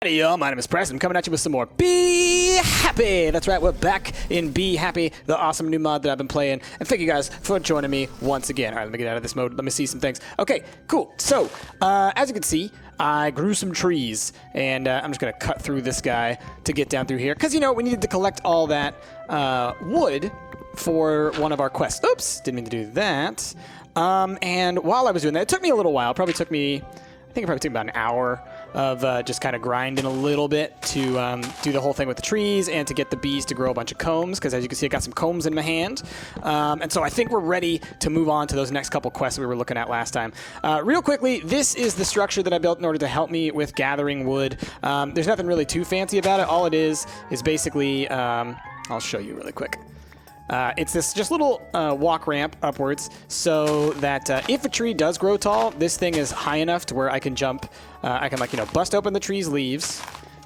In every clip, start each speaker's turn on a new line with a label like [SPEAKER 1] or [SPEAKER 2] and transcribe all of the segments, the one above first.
[SPEAKER 1] Hey y'all, my name is Preston. I'm coming at you with some more Be Happy. That's right, we're back in Be Happy, the awesome new mod that I've been playing. And thank you guys for joining me once again. All right, let me get out of this mode. Let me see some things. Okay, cool. So, as you can see, I grew some trees, and I'm just going to cut through this guy to get down through here. Because, you know, we needed to collect all that wood for one of our quests. Oops, didn't mean to do that. And while I was doing that, it took me a little while. I think it probably took about an hour of just kind of grinding a little bit to do the whole thing with the trees and to get the bees to grow a bunch of combs, because as you can see, I got some combs in my hand. And so I think we're ready to move on to those next couple quests we were looking at last time. Real quickly, this is the structure that I built in order to help me with gathering wood. There's nothing really too fancy about it. All it is basically, I'll show you really quick. It's this just little walk ramp upwards so that if a tree does grow tall, this thing is high enough to where I can jump. I can, like, bust open the tree's leaves,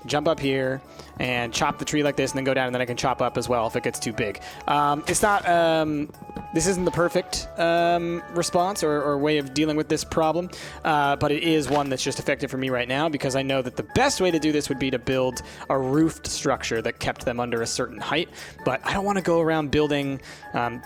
[SPEAKER 1] jump up here, and chop the tree like this, and then go down, and then I can chop up as well if it gets too big. It's not... this isn't the perfect response or way of dealing with this problem, but it is one that's just effective for me right now, because I know that the best way to do this would be to build a roofed structure that kept them under a certain height. But I don't want to go around building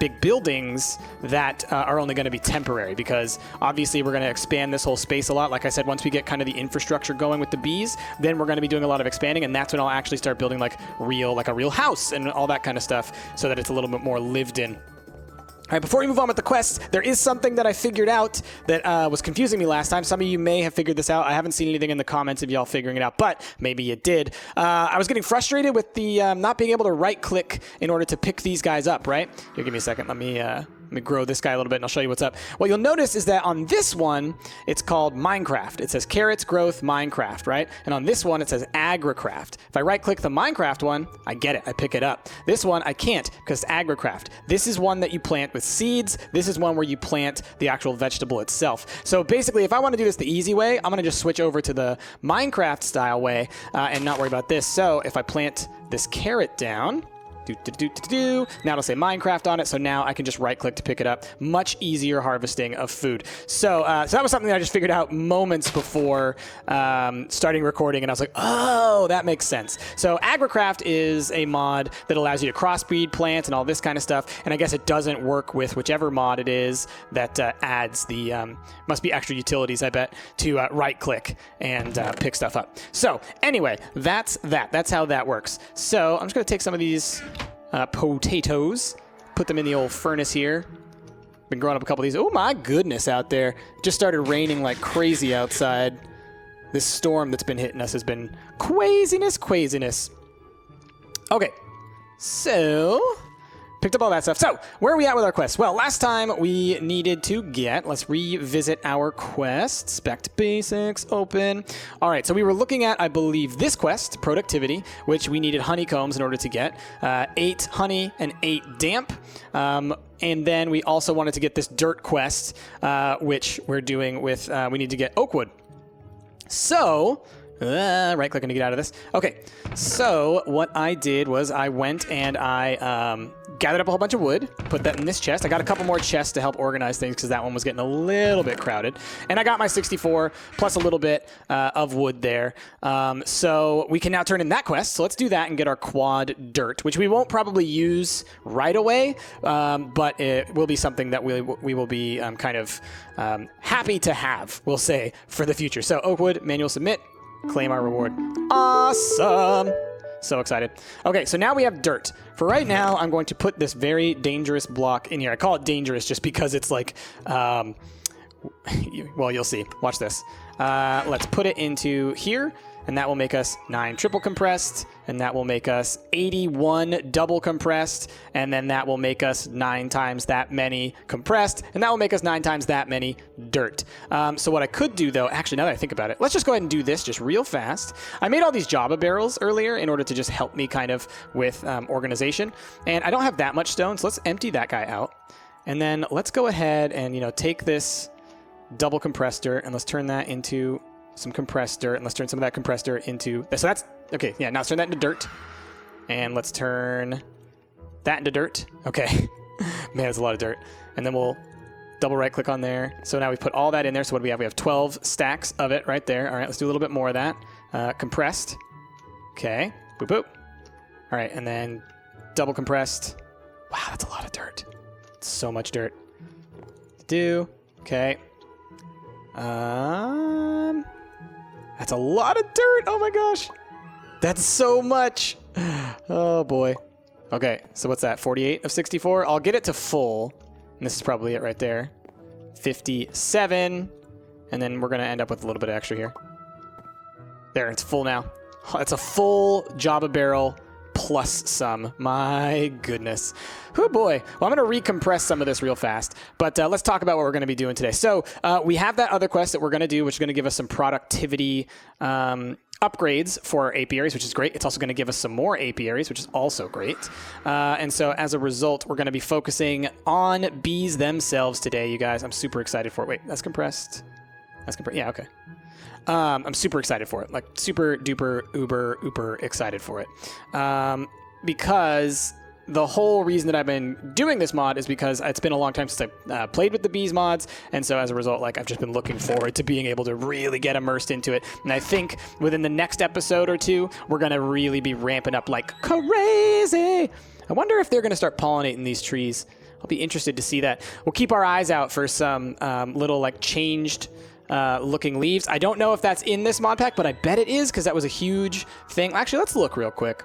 [SPEAKER 1] big buildings that are only going to be temporary, because obviously we're going to expand this whole space a lot. Like I said, once we get kind of the infrastructure going with the bees, then we're going to be doing a lot of expanding, and that's when I'll actually start building like a real house and all that kind of stuff, so that it's a little bit more lived in. All right, before we move on with the quests, there is something that I figured out that was confusing me last time. Some of you may have figured this out. I haven't seen anything in the comments of y'all figuring it out, but maybe you did. I was getting frustrated with the not being able to right-click in order to pick these guys up, right? Here, give me a second. Let me grow this guy a little bit, and I'll show you what's up. What you'll notice is that on this one, it's called Minecraft. It says Carrots Growth Minecraft, right? And on this one, it says AgriCraft. If I right-click the Minecraft one, I get it. I pick it up. This one, I can't, because it's AgriCraft. This is one that you plant with seeds. This is one where you plant the actual vegetable itself. So basically, if I want to do this the easy way, I'm going to just switch over to the Minecraft-style way and not worry about this. So if I plant this carrot down... Now it'll say Minecraft on it, so now I can just right-click to pick it up. Much easier harvesting of food. So that was something that I just figured out moments before starting recording, and I was like, oh, that makes sense. So AgriCraft is a mod that allows you to crossbreed plants and all this kind of stuff, and I guess it doesn't work with whichever mod it is that adds the, must be extra utilities, I bet, to right-click and pick stuff up. So anyway, that's that. That's how that works. So I'm just going to take some of these... potatoes, put them in the old furnace here. Been growing up a couple of these. Oh my goodness, out there. Just started raining like crazy outside. This storm that's been hitting us has been craziness. Okay, so picked up all that stuff. So, where are we at with our quests? Well, last time we needed to get, let's revisit our quests. Back to basics, open. All right, so we were looking at, I believe, this quest, productivity, which we needed honeycombs in order to get. 8 honey and 8 damp. And then we also wanted to get this dirt quest, which we're doing with, we need to get oak wood. So... right-clicking to get out of this. Okay, so what I did was I went and I gathered up a whole bunch of wood, put that in this chest. I got a couple more chests to help organize things because that one was getting a little bit crowded. And I got my 64 plus a little bit of wood there. So we can now turn in that quest. So let's do that and get our quad dirt, which we won't probably use right away, but it will be something that we will be kind of happy to have, we'll say, for the future. So oak wood, manual submit. Claim our reward. Awesome. So excited. Okay, so now we have dirt. For right now, I'm going to put this very dangerous block in here. I call it dangerous just because it's like, well, you'll see. Watch this. Let's put it into here, and that will make us 9 triple compressed, and that will make us 81 double compressed, and then that will make us 9 times that many compressed, and that will make us 9 times that many dirt. So what I could do, though, actually, now that I think about it, let's just go ahead and do this just real fast. I made all these Java barrels earlier in order to just help me kind of with organization, and I don't have that much stone, so let's empty that guy out. And then let's go ahead and, take this double compressed dirt, and let's turn that into some compressed dirt, and let's turn some of that compressed dirt into... So that's... Okay, yeah, now let's turn that into dirt. And let's turn that into dirt. Okay. Man, that's a lot of dirt. And then we'll double right click on there. So now we put all that in there. So what do we have? We have 12 stacks of it right there. All right, let's do a little bit more of that. Compressed. Okay. Boop, boop. All right, and then double compressed. Wow, that's a lot of dirt. So much dirt. Do. Okay. That's a lot of dirt. Oh my gosh. That's so much. Oh boy. Okay, so what's that? 48 of 64? I'll get it to full. And this is probably it right there. 57. And then we're going to end up with a little bit of extra here. There, it's full now. It's a full Java barrel plus some. My goodness. Oh boy. Well, I'm going to recompress some of this real fast. But let's talk about what we're going to be doing today. So we have that other quest that we're going to do, which is going to give us some productivity upgrades for our apiaries, which is great. It's also going to give us some more apiaries, which is also great. And so as a result, we're going to be focusing on bees themselves today, you guys. I'm super excited for it. Wait, that's compressed? That's compressed. Yeah, okay. I'm super excited for it. Like super duper uber excited for it. Because the whole reason that I've been doing this mod is because it's been a long time since I played with the bees mods, and so as a result, like I've just been looking forward to being able to really get immersed into it. And I think within the next episode or two, we're gonna really be ramping up like crazy. I wonder if they're gonna start pollinating these trees. I'll be interested to see that. We'll keep our eyes out for some little like changed looking leaves. I don't know if that's in this mod pack, but I bet it is because that was a huge thing. Actually, let's look real quick.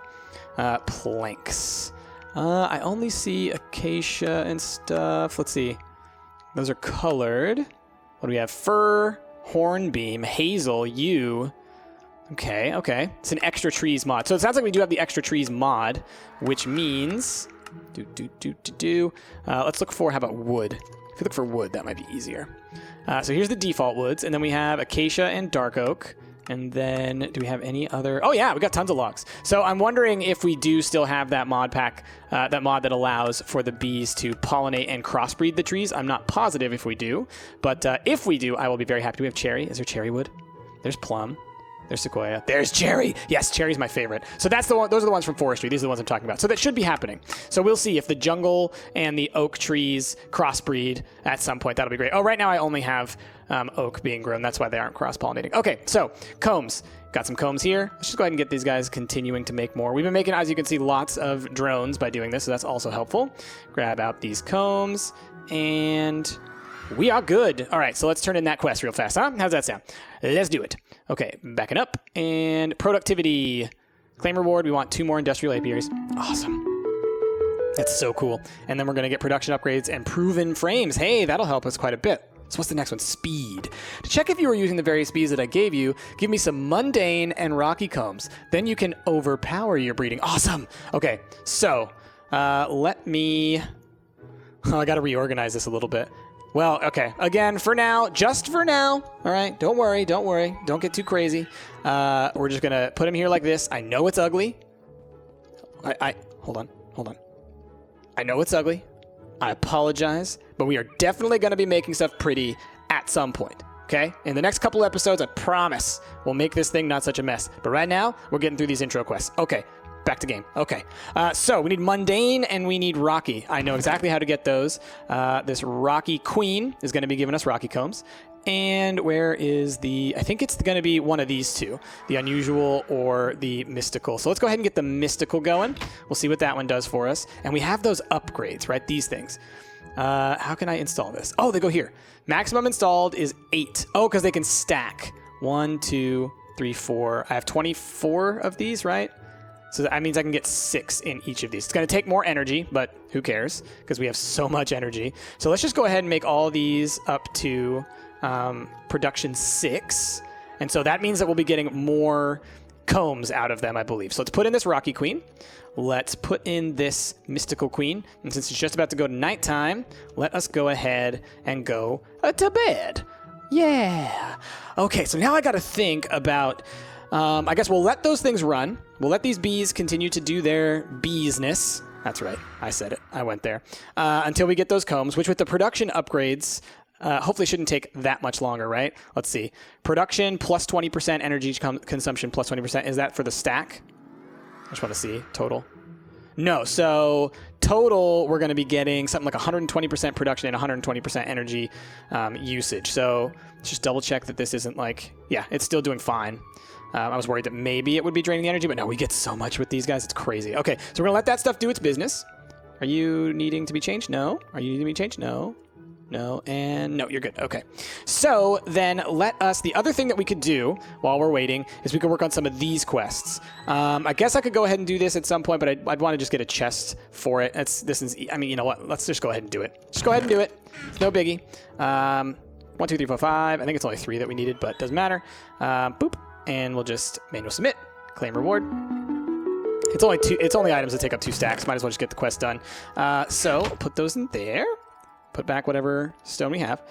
[SPEAKER 1] Planks. I only see acacia and stuff. Let's see. Those are colored. What do we have? Fir, hornbeam, hazel, yew. Okay, okay. It's an extra trees mod. So it sounds like we do have the extra trees mod, which means... let's look for, how about wood? If we look for wood, that might be easier. So here's the default woods, and then we have acacia and dark oak. And then, do we have any other? Oh yeah, we got tons of logs. So I'm wondering if we do still have that mod pack, that mod that allows for the bees to pollinate and crossbreed the trees. I'm not positive if we do, but if we do, I will be very happy. Do we have cherry? Is there cherry wood? There's plum. There's sequoia. There's cherry. Yes, cherry's my favorite. So that's the one. Those are the ones from forestry. These are the ones I'm talking about. So that should be happening. So we'll see if the jungle and the oak trees crossbreed at some point. That'll be great. Oh, right now I only have oak being grown. That's why they aren't cross-pollinating. Okay, so combs. Got some combs here. Let's just go ahead and get these guys continuing to make more. We've been making, as you can see, lots of drones by doing this, so that's also helpful. Grab out these combs, and we are good. All right, so let's turn in that quest real fast, huh? How's that sound? Let's do it. Okay, backing up, and productivity. Claim reward, we want 2 more industrial apiaries. Awesome. That's so cool. And then we're going to get production upgrades and proven frames. Hey, that'll help us quite a bit. So what's the next one? Speed. To check if you were using the various bees that I gave you, give me some mundane and rocky combs. Then you can overpower your breeding. Awesome. Okay, so let me... Oh, I got to reorganize this a little bit. Well, okay. Again, for now, just for now. All right, don't worry, don't worry. Don't get too crazy. We're just going to put them here like this. I know it's ugly. Hold on. I know it's ugly. I apologize, but we are definitely going to be making stuff pretty at some point, okay? In the next couple episodes, I promise we'll make this thing not such a mess. But right now, we're getting through these intro quests. Okay, back to game. Okay, so we need mundane and we need rocky. I know exactly how to get those. This rocky queen is going to be giving us rocky combs. And where is the... I think it's going to be one of these two, the unusual or the mystical. So let's go ahead and get the mystical going. We'll see what that one does for us. And we have those upgrades, right? These things. How can I install this? Oh, they go here. Maximum installed is 8. Oh, because they can stack. 1, 2, 3, 4. I have 24 of these, right? So that means I can get 6 in each of these. It's going to take more energy, but who cares? Because we have so much energy. So let's just go ahead and make all these up to... production 6, and so that means that we'll be getting more combs out of them, I believe. So let's put in this rocky queen. Let's put in this mystical queen, and since it's just about to go to nighttime, let us go ahead and go to bed. Yeah. Okay, so now I got to think about. I guess we'll let those things run. We'll let these bees continue to do their beesness. That's right. I said it. I went there. Until we get those combs, which with the production upgrades. Hopefully shouldn't take that much longer, right? Let's see. Production plus 20%, energy consumption plus 20%. Is that for the stack? I just want to see total. No, so total we're going to be getting something like 120% production and 120% energy usage. So let's just double check that this isn't like, yeah, it's still doing fine. I was worried that maybe it would be draining the energy, but no, we get so much with these guys. It's crazy. Okay, so we're gonna let that stuff do its business. Are you needing to be changed? No. Are you needing to be changed? No. No, and no, you're good. Okay. So then the other thing that we could do while we're waiting is we could work on some of these quests. I guess I could go ahead and do this at some point, but I'd want to just get a chest for it. I mean, you know what? Let's just go ahead and do it. Just go ahead and do it. It's no biggie. 1, 2, 3, 4, 5. I think it's only 3 that we needed, but doesn't matter. Boop. And we'll just manual submit, claim reward. It's only items that take up 2 stacks. Might as well just get the quest done. So put those in there. Put back whatever stone we have,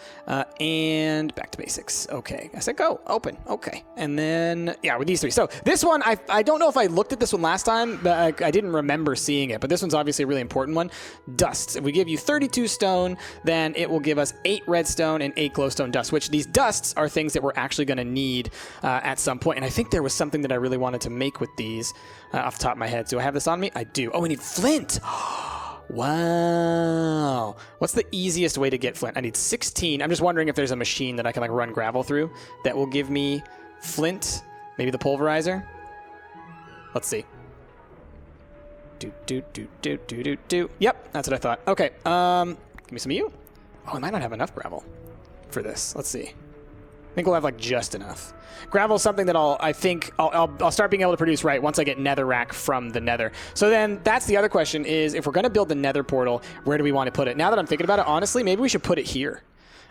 [SPEAKER 1] and back to basics. Okay, I said go, open, okay. And then, yeah, with these 3. So this one, I don't know if I looked at this one last time, but I didn't remember seeing it, but this one's obviously a really important one. Dusts. If we give you 32 stone, then it will give us 8 redstone and 8 glowstone dust, which these dusts are things that we're actually gonna need at some point. And I think there was something that I really wanted to make with these off the top of my head. Do I have this on me? I do. Oh, we need flint. Wow. What's the easiest way to get flint? I need 16. I'm just wondering if there's a machine that I can like run gravel through that will give me flint. Maybe the pulverizer. Let's see. Yep, that's what I thought. Okay. Give me some of you. Oh, I might not have enough gravel for this. Let's see. I think we'll have like just enough. Gravel is something that I'll start being able to produce right once I get netherrack from the nether. So then that's the other question is if we're going to build the nether portal, where do we want to put it? Now that I'm thinking about it, honestly, maybe we should put it here.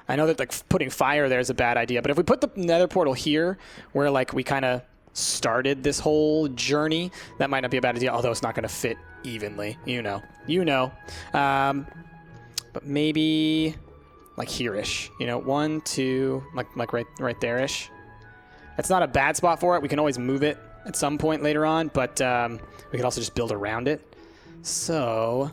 [SPEAKER 1] I know that like putting fire there is a bad idea, but if we put the nether portal here where like we kind of started this whole journey, that might not be a bad idea, although it's not going to fit evenly. You know. But maybe like here-ish, 1, 2, like right there-ish. It's not a bad spot for it. We can always move it at some point later on, but we could also just build around it. So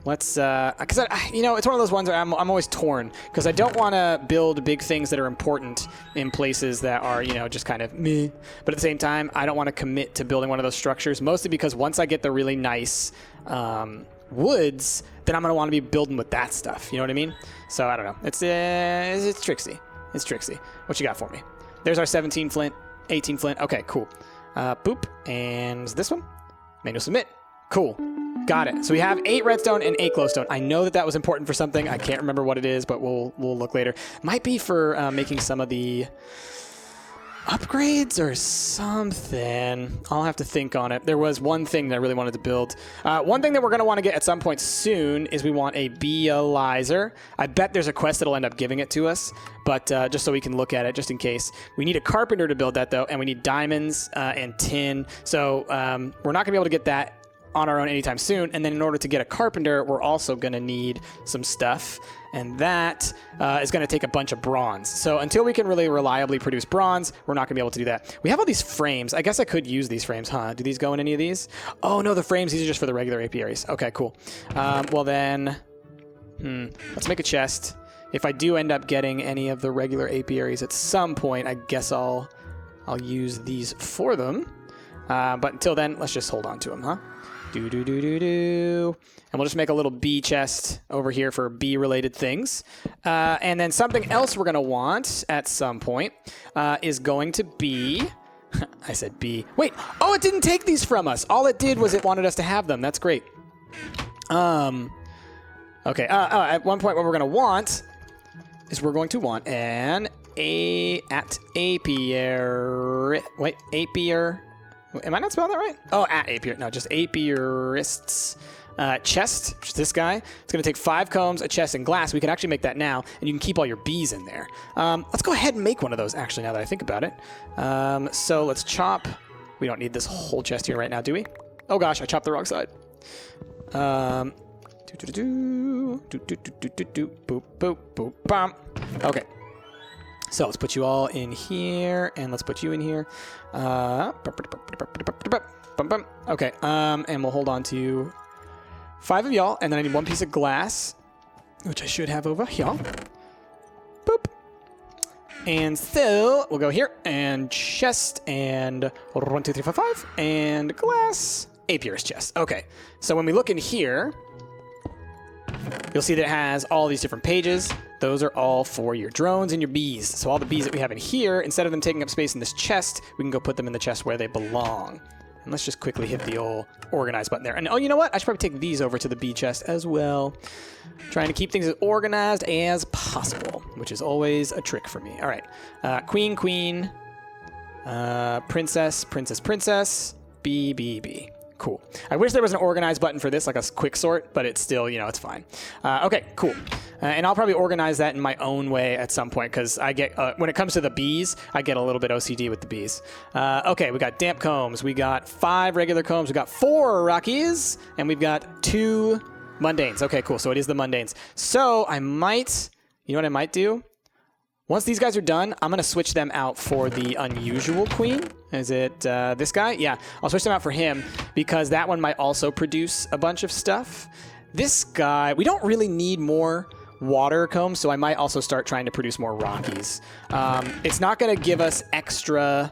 [SPEAKER 1] let's, because it's one of those ones where I'm always torn because I don't want to build big things that are important in places that are, just kind of meh. But at the same time, I don't want to commit to building one of those structures, mostly because once I get the really nice woods, then I'm going to want to be building with that stuff. You know what I mean? So I don't know. It's tricksy. It's tricksy. What you got for me? There's our 17 flint, 18 flint. Okay, cool. Boop. And this one? Manual submit. Cool. Got it. So we have 8 redstone and 8 glowstone. I know that was important for something. I can't remember what it is, but we'll look later. Might be for making some of the upgrades or something. I'll have to think on it. There was one thing that I really wanted to build. One thing that we're going to want to get at some point soon is we want a beealizer. I bet there's a quest that'll end up giving it to us, but just so we can look at it, just in case. We need a carpenter to build that, though, and we need diamonds and tin. So we're not going to be able to get that on our own anytime soon. And then in order to get a carpenter, we're also going to need some stuff. And that is going to take a bunch of bronze. So until we can really reliably produce bronze, we're not going to be able to do that. We have all these frames. I guess I could use these frames, huh? Do these go in any of these? Oh, no, the frames, these are just for the regular apiaries. Okay, cool. Well then, let's make a chest. If I do end up getting any of the regular apiaries at some point, I guess I'll use these for them. But until then, let's just hold on to them, huh? And we'll just make a little bee chest over here for bee-related things. And then something else we're going to want at some point is going to be... I said bee. Wait. Oh, it didn't take these from us. All it did was it wanted us to have them. That's great. Okay. At one point, what we're going to want is we're going to want an apiary. Wait, apiary. Am I not spelling that right? Oh, at apiary. No, just apiarists. Chest, which is this guy. It's going to take 5 combs, a chest, and glass. We can actually make that now, and you can keep all your bees in there. Let's go ahead and make one of those, actually, now that I think about it. So let's chop. We don't need this whole chest here right now, do we? Oh, gosh, I chopped the wrong side. Boop, boop, boop, bam. Okay. So let's put you all in here, and let's put you in here. Okay, and we'll hold on to 5 of y'all, and then I need 1 piece of glass, which I should have over here. Boop. And so we'll go here, and chest, and 1, 2, 3, 4, 5, and glass. Apiarist chest. Okay, so when we look in here, you'll see that it has all these different pages. those are all for your drones and your bees. So all the bees that we have in here, instead of them taking up space in this chest, we can go put them in the chest where they belong. And let's just quickly hit the old organize button there. And oh, you know what? I should probably take these over to the bee chest as well. Trying to keep things as organized as possible, which is always a trick for me. All right. Queen, queen, princess, princess, princess, bee, bee, bee. Cool. I wish there was an organize button for this, like a quick sort, but it's still, you know, it's fine. Okay, cool. And I'll probably organize that in my own way at some point, because I get, when it comes to the bees, I get a little bit OCD with the bees. Okay, we got damp combs. We got 5 regular combs. We got 4 Rockies, and we've got 2 mundanes. Okay, cool. So it is the mundanes. So I might, you know what I might do? Once these guys are done, I'm going to switch them out for the unusual queen. Is it this guy? Yeah, I'll switch them out for him because that one might also produce a bunch of stuff. This guy, we don't really need more water combs, so I might also start trying to produce more Rockies. It's not going to give us extra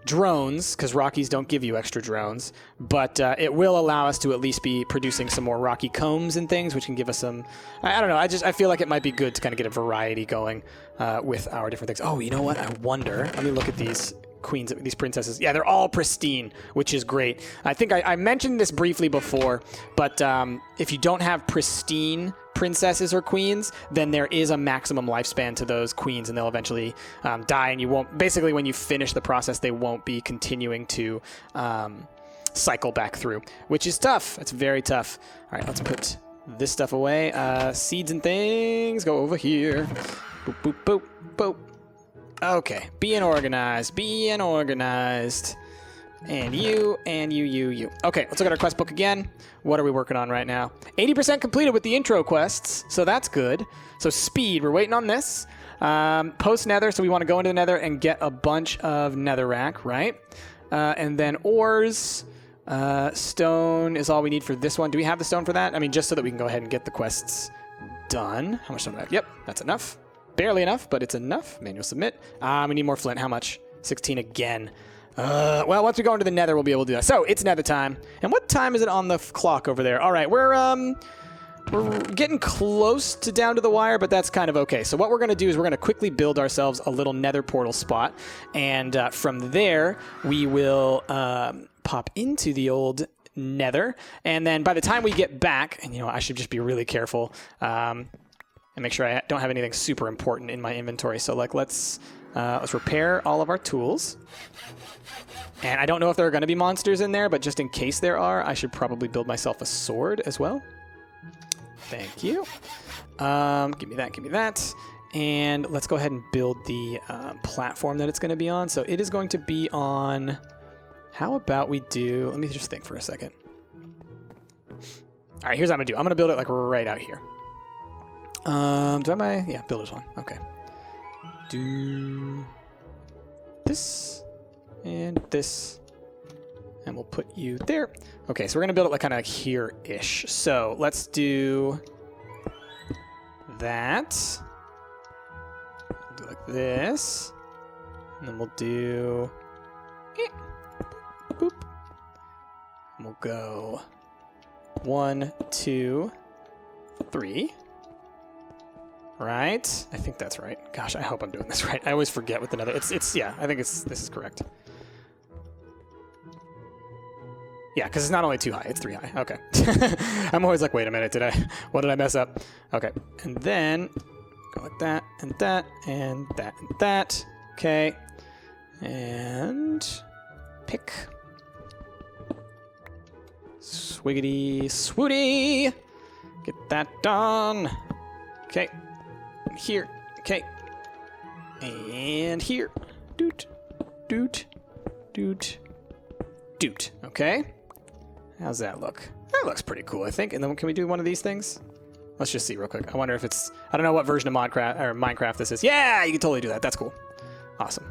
[SPEAKER 1] drones, because Rockies don't give you extra drones, but it will allow us to at least be producing some more Rocky combs and things, which can give us some, I don't know, I feel like it might be good to kind of get a variety going with our different things. Oh, you know what? I wonder, let me look at these queens, these princesses. Yeah, they're all pristine, which is great. I think I mentioned this briefly before, but if you don't have pristine princesses or queens, then there is a maximum lifespan to those queens, and they'll eventually die, and you won't, basically when you finish the process, they won't be continuing to cycle back through, which is tough. It's very tough. All right, let's put this stuff away. Seeds and things go over here. Boop, boop, boop, boop. Okay, being organized, being organized. And you, and you. Okay, let's look at our quest book again. What are we working on right now? 80% completed with the intro quests, so that's good. So speed, we're waiting on this. Post nether, so we want to go into the nether and get a bunch of netherrack, right? And then ores, stone is all we need for this one. Do we have the stone for that? I mean, just so that we can go ahead and get the quests done. How much stone do I have? Yep, that's enough. Barely enough, but it's enough. Manual submit. We need more flint. How much? 16 again. Well, once we go into the nether, we'll be able to do that. So, it's nether time. And what time is it on the clock over there? All right, we're getting close to down to the wire, but that's kind of okay. So what we're going to do is we're going to quickly build ourselves a little nether portal spot. And from there, we will pop into the old nether. And then by the time we get back, and, you know, I should just be really careful and make sure I don't have anything super important in my inventory. So, like, let's repair all of our tools. And I don't know if there are going to be monsters in there, but just in case there are, I should probably build myself a sword as well. Thank you. Give me that. And let's go ahead and build the platform that it's going to be on. So it is going to be on... How about we do... Let me just think for a second. All right, here's what I'm going to do. I'm going to build it, like, right out here. Do I have my... Yeah, builder's one. Okay. Do this and this, and we'll put you there. Okay, so we're gonna build it like kind of here-ish. So let's do that. Do like this, and then we'll do boop. And we'll go 1, 2, 3. Right? I think that's right. Gosh, I hope I'm doing this right. I always forget with another. It's yeah, I think this is correct. Yeah, because it's not only 2 high, it's 3 high. Okay. I'm always like, wait a minute, what did I mess up? Okay. And then go like that, and that, and that, and that. Okay. And pick. Swiggity swooty. Get that done. Okay. Here. Okay. And here. Doot. Doot. Doot. Doot. Okay. How's that look? That looks pretty cool, I think. And then can we do one of these things? Let's just see real quick. I wonder if it's... I don't know what version of Minecraft this is. Yeah, you can totally do that. That's cool. Awesome.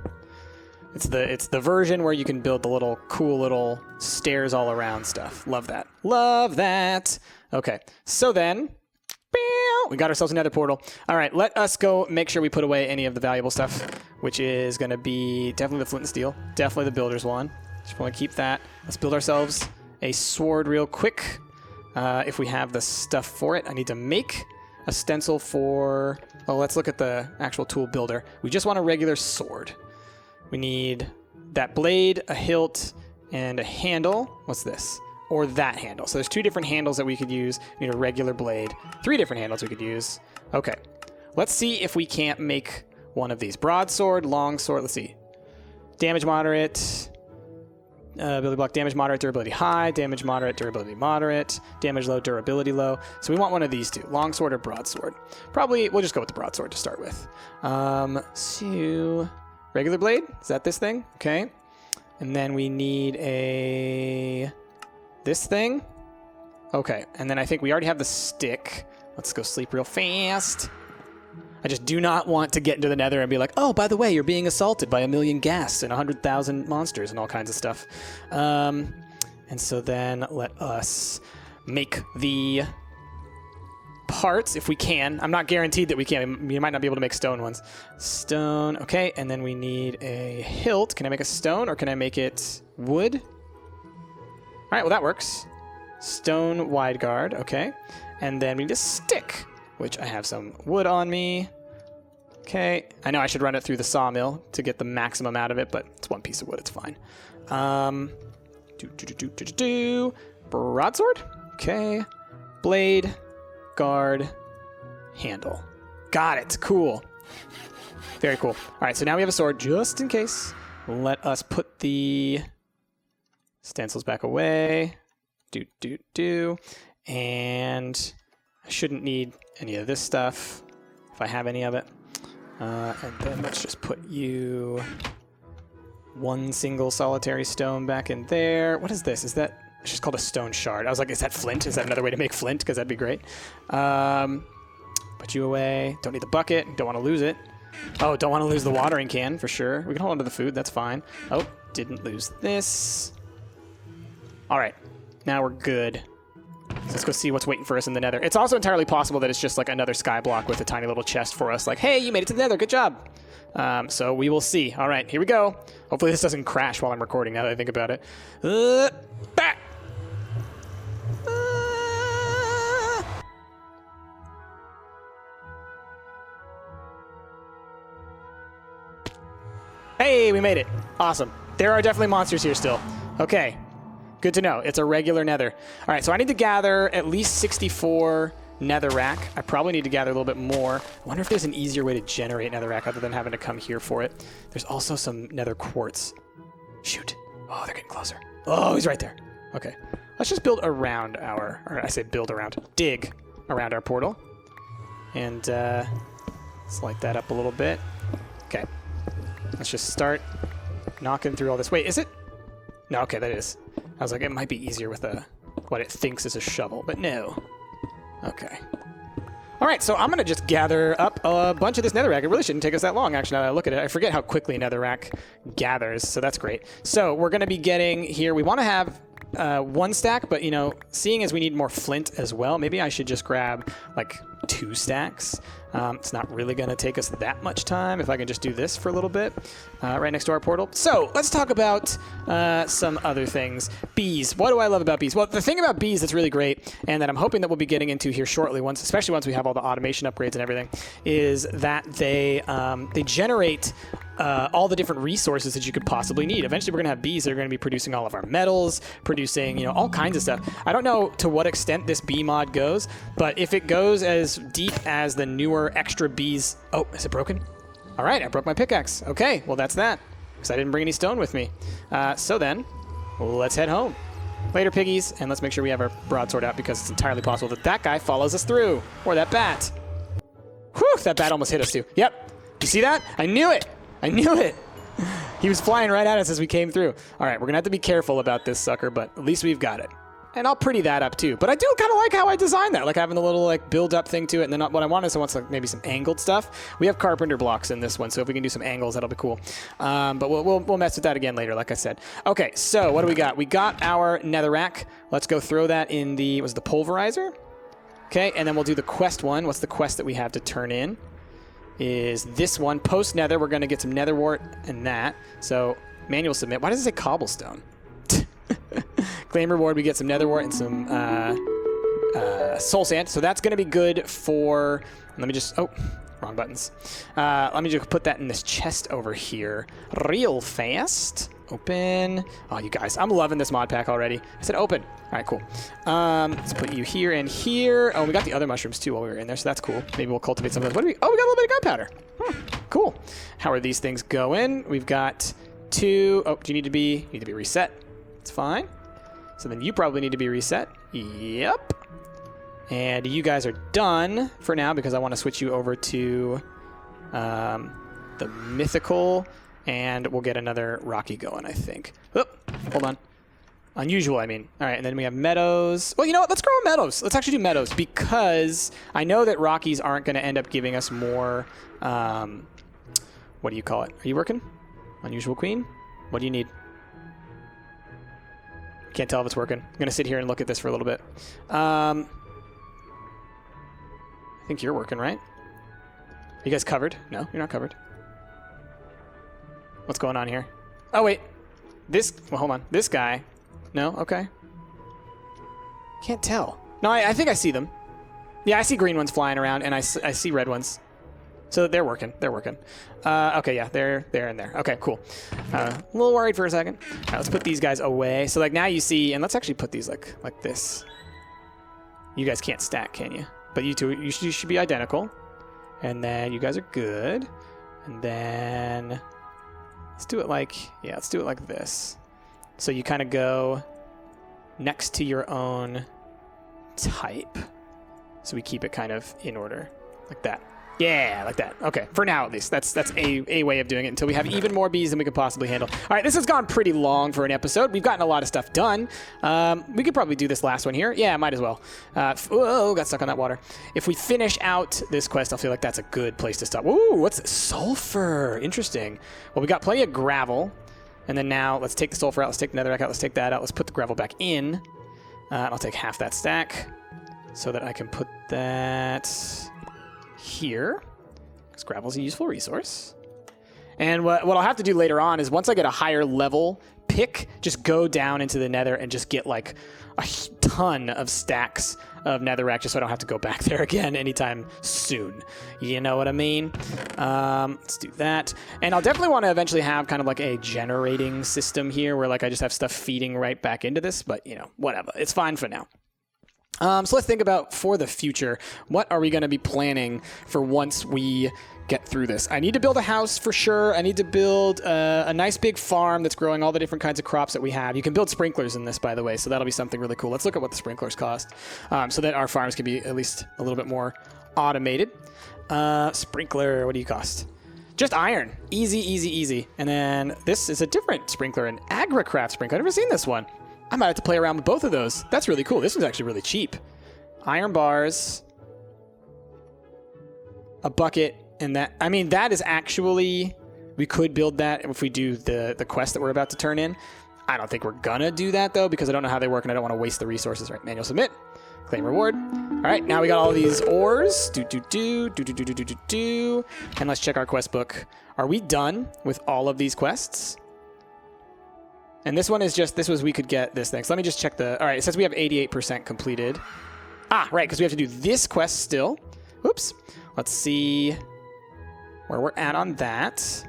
[SPEAKER 1] It's the version where you can build the little cool little stairs all around stuff. Love that. Love that. Okay. So then... We got ourselves a nether portal. All right, let us go make sure we put away any of the valuable stuff, which is going to be definitely the flint and steel, definitely the builder's one. Just want to keep that. Let's build ourselves a sword real quick. If we have the stuff for it, I need to make a stencil for... Oh, let's look at the actual tool builder. We just want a regular sword. We need that blade, a hilt, and a handle. What's this? Or that handle. So there's 2 different handles that we could use. We need a regular blade. 3 different handles we could use. Okay. Let's see if we can't make one of these. Broadsword, longsword. Let's see. Damage moderate. Ability block, damage moderate, durability high, damage moderate, durability moderate, damage low, durability low. So we want one of these 2, longsword or broadsword. Probably, we'll just go with the broadsword to start with. So, regular blade, is that this thing? Okay. And then we need this thing. Okay, and then I think we already have the stick. Let's go sleep real fast. I just do not want to get into the nether and be like, oh, by the way, you're being assaulted by 1,000,000 ghasts and 100,000 monsters and all kinds of stuff. And so then let us make the parts if we can. I'm not guaranteed that we can. We might not be able to make stone ones. Stone, okay, and then we need a hilt. Can I make a stone or can I make it wood? All right, well, that works. Stone wide guard, okay. And then we need a stick, which I have some wood on me. Okay, I know I should run it through the sawmill to get the maximum out of it, but it's 1 piece of wood, it's fine. Broadsword, okay. Blade, guard, handle. Got it, cool. Very cool. All right, so now we have a sword just in case. Let us put the stencils back away. And I shouldn't need any of this stuff if I have any of it. And then let's just put you 1 single solitary stone back in there. What is this? Is that... It's just called a stone shard. I was like, is that flint? Is that another way to make flint? Because that'd be great. Put you away. Don't need the bucket. Don't want to lose it. Oh, don't want to lose the watering can, for sure. We can hold on to the food. That's fine. Oh, didn't lose this. All right. Now we're good. So let's go see what's waiting for us in the nether. It's also entirely possible that it's just like another skyblock with a tiny little chest for us. Like, hey, you made it to the nether. Good job. So we will see. All right, here we go. Hopefully this doesn't crash while I'm recording now that I think about it. Back. Hey, we made it. Awesome. There are definitely monsters here still. Okay. Good to know. It's a regular nether. All right, so I need to gather at least 64 netherrack. I probably need to gather a little bit more. I wonder if there's an easier way to generate netherrack other than having to come here for it. There's also some nether quartz. Shoot. Oh, they're getting closer. Oh, he's right there. Okay. Let's just build around our... Or I say build around. Dig around our portal. And let's light that up a little bit. Okay. Let's just start knocking through all this. Wait, is it? No, okay, that is. I was like, it might be easier with what it thinks is a shovel, but no. Okay. All right, so I'm going to just gather up a bunch of this netherrack. It really shouldn't take us that long, actually, now that I look at it. I forget how quickly netherrack gathers, so that's great. So we're going to be getting here. We want to have 1 stack, but, you know, seeing as we need more flint as well, maybe I should just grab, like, 2 stacks. It's not really going to take us that much time if I can just do this for a little bit right next to our portal. So let's talk about some other things. Bees. What do I love about bees? Well, the thing about bees that's really great, and that I'm hoping that we'll be getting into here shortly, especially once we have all the automation upgrades and everything, is that they generate all the different resources that you could possibly need. Eventually, we're going to have bees that are going to be producing all of our metals, producing, you know, all kinds of stuff. I don't know to what extent this bee mod goes, but if it goes as deep as the newer extra bees... Oh, is it broken? All right, I broke my pickaxe. Okay, well, that's that, because I didn't bring any stone with me. So then, let's head home. Later, piggies, and let's make sure we have our broadsword out, because it's entirely possible that that guy follows us through, or that bat. Whew, that bat almost hit us, too. Yep. You see that? I knew it. I knew it. He was flying right at us as we came through. All right, we're going to have to be careful about this sucker, but at least we've got it. And I'll pretty that up, too. But I do kind of like how I designed that, like having the little like build-up thing to it. And then what I want is I want maybe some angled stuff. We have carpenter blocks in this one, so if we can do some angles, that'll be cool. But we'll mess with that again later, like I said. Okay, so what do we got? We got our netherrack. Let's go throw that in the pulverizer. Okay, and then we'll do the quest one. What's the quest that we have to turn in? Is this one. Post nether, we're going to get some nether wart and that. So manual submit. Why does it say cobblestone? Claim reward, we get some nether wart and some soul sand. So that's going to be good for... Let me just... Oh, wrong buttons. Let me just put that in this chest over here real fast. Open. Oh, you guys, I'm loving this mod pack already. I said open. All right, cool. Let's put you here and here. Oh, we got the other mushrooms too while we were in there, so that's cool. Maybe we'll cultivate some of those. What do we? Oh, we got a little bit of gunpowder. Cool. How are these things going? We've got 2. Oh, do you need to be reset? It's fine. So then you probably need to be reset. Yep. And you guys are done for now because I want to switch you over to the mythical. And we'll get another Rocky going, I think. Oh, hold on. Unusual, I mean. All right, and then we have meadows. Well, you know what? Let's grow meadows. Let's actually do meadows because I know that Rockies aren't going to end up giving us more... what do you call it? Are you working? Unusual Queen? What do you need? Can't tell if it's working. I'm going to sit here and look at this for a little bit. I think you're working, right? Are you guys covered? No, you're not covered. What's going on here? Oh, wait. This... Well, hold on. This guy... No? Okay. Can't tell. No, I think I see them. Yeah, I see green ones flying around, and I see red ones. So they're working. They're working. Okay, yeah, they're there and there. Okay, cool. A little worried for a second. All right, let's put these guys away. So, like, now you see... And let's actually put these, like this. You guys can't stack, can you? But you two, you should be identical. And then you guys are good. And then... Let's do it like, yeah, let's do it like this. So you kind of go next to your own type. So we keep it kind of in order, like that. Yeah, like that. Okay, for now at least. That's a way of doing it until we have even more bees than we could possibly handle. All right, this has gone pretty long for an episode. We've gotten a lot of stuff done. We could probably do this last one here. Yeah, might as well. Whoa, got stuck on that water. If we finish out this quest, I feel like that's a good place to stop. Ooh, what's this? Sulfur? Interesting. Well, we got plenty of gravel. And then now, let's take the sulfur out. Let's take the netherrack out. Let's take that out. Let's put the gravel back in. And I'll take half that stack so that I can put that... here, because gravel's a useful resource. And what I'll have to do later on is once I get a higher level pick, just go down into the nether and just get like a ton of stacks of netherrack just so I don't have to go back there again anytime soon. You know what I mean? Let's do that. And I'll definitely want to eventually have kind of like a generating system here where like I just have stuff feeding right back into this, but you know, whatever. It's fine for now. So let's think about for the future, what are we going to be planning for once we get through this? I need to build a house for sure. I need to build a nice big farm that's growing all the different kinds of crops that we have. You can build sprinklers in this, by the way, so that'll be something really cool. Let's look at what the sprinklers cost so that our farms can be at least a little bit more automated. Sprinkler, what do you cost? Just iron. Easy, easy, easy. And then this is a different sprinkler, an AgriCraft sprinkler. I've never seen this one. I might have to play around with both of those. That's really cool. This one's actually really cheap. Iron bars, a bucket, and that. I mean, that is actually... We could build that if we do the quest that we're about to turn in. I don't think we're gonna do that, though, because I don't know how they work, and I don't want to waste the resources. All right, manual submit. Claim reward. All right, now we got all these ores. And let's check our quest book. Are we done with all of these quests? And this one is just, we could get this thing. So let me just check all right, it says we have 88% completed. Ah, right, because we have to do this quest still. Oops. Let's see where we're at on that.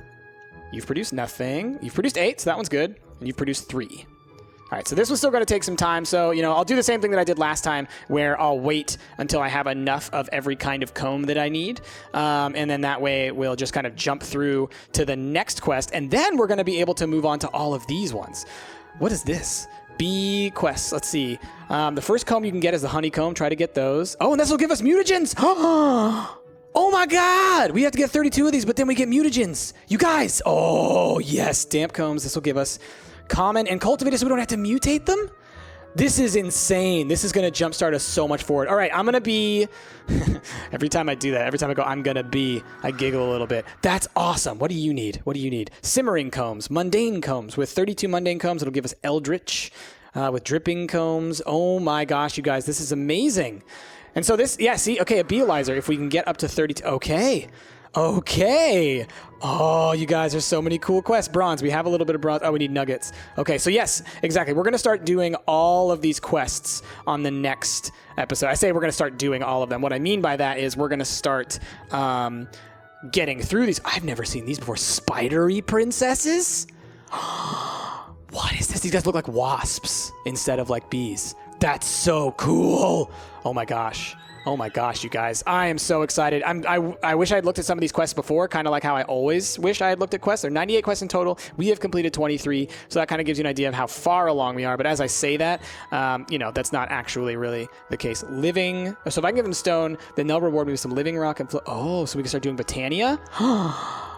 [SPEAKER 1] You've produced nothing. You've produced 8, so that one's good. And you've produced 3. All right, so this was still going to take some time. So, you know, I'll do the same thing that I did last time where I'll wait until I have enough of every kind of comb that I need. And then that way we'll just kind of jump through to the next quest. And then we're going to be able to move on to all of these ones. What is this? Bee quests. Let's see. The first comb you can get is the honeycomb. Try to get those. Oh, and this will give us mutagens. Oh my God. We have to get 32 of these, but then we get mutagens. You guys. Oh, yes. Damp combs. This will give us common and cultivated so we don't have to mutate them. This is insane. This is going to jumpstart us so much forward. All right, I'm going to be... every time I do that, every time I go, I'm going to be, I giggle a little bit. That's awesome. What do you need? What do you need? Simmering combs, mundane combs. With 32 mundane combs, it'll give us eldritch. With dripping combs. Oh my gosh, you guys, this is amazing. And so this, yeah, see, okay, a beealizer, if we can get up to 32. Okay. Okay. Oh, you guys, there's so many cool quests. Bronze. We have a little bit of bronze. Oh, we need nuggets. Okay, so yes, exactly. We're going to start doing all of these quests on the next episode. I say we're going to start doing all of them. What I mean by that is we're going to start getting through these. I've never seen these before. Spidery princesses? What is this? These guys look like wasps instead of like bees. That's so cool. Oh my gosh. Oh my gosh, you guys. I am so excited. I wish I had looked at some of these quests before, kind of like how I always wish I had looked at quests. There are 98 quests in total. We have completed 23, so that kind of gives you an idea of how far along we are. But as I say that, you know, that's not actually really the case. Living. So if I can give them stone, then they'll reward me with some living rock and oh, so we can start doing Botania?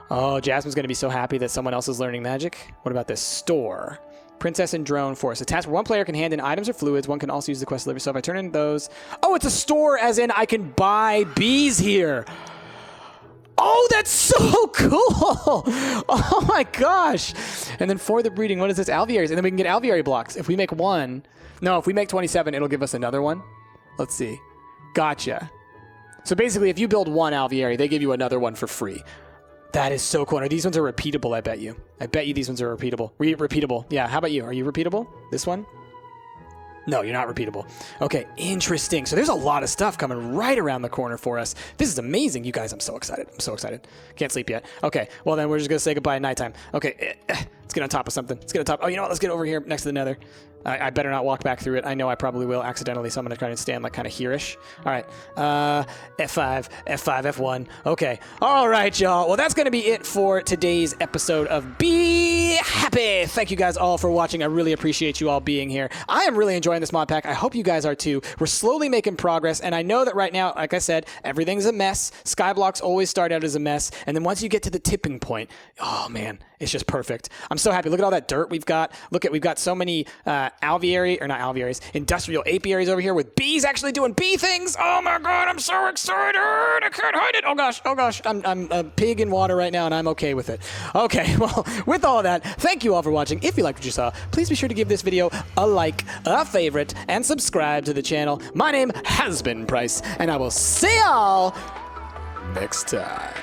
[SPEAKER 1] Oh, Jasmine's going to be so happy that someone else is learning magic. What about this? Store. Princess and Drone Forest. A task where one player can hand in items or fluids. One can also use the quest delivery. So if I turn in those... Oh, it's a store as in I can buy bees here. Oh, that's so cool. Oh my gosh. And then for the breeding, what is this? Alvearies. And then we can get alveary blocks. If we make one... No, if we make 27, it'll give us another one. Let's see. Gotcha. So basically, if you build one alveary, they give you another one for free. That is so cool. These ones are repeatable, I bet you. I bet you these ones are repeatable. Repeatable. Yeah, how about you? Are you repeatable? This one? No, you're not repeatable. Okay, interesting. So there's a lot of stuff coming right around the corner for us. This is amazing. You guys, I'm so excited. I'm so excited. Can't sleep yet. Okay, well then we're just going to say goodbye at nighttime. Okay, let's get on top of something. Let's get on top. Oh, you know what? Let's get over here next to the nether. I better not walk back through it. I know I probably will accidentally, so I'm going to try and stand like kind of here-ish. All right. F5, F5, F1. Okay. All right, y'all. Well, that's going to be it for today's episode of Be Happy. Thank you guys all for watching. I really appreciate you all being here. I am really enjoying this mod pack. I hope you guys are too. We're slowly making progress, and I know that right now, like I said, everything's a mess. Skyblocks always start out as a mess, and then once you get to the tipping point, oh, man, it's just perfect. I'm so happy. Look at all that dirt we've got. We've got so many industrial apiaries over here with bees actually doing bee things. Oh my God, I'm so excited. I can't hide it. Oh gosh. I'm a pig in water right now and I'm okay with it. Okay, well, with all of that, thank you all for watching. If you liked what you saw, please be sure to give this video a like, a favorite, and subscribe to the channel. My name has been Price, and I will see y'all next time.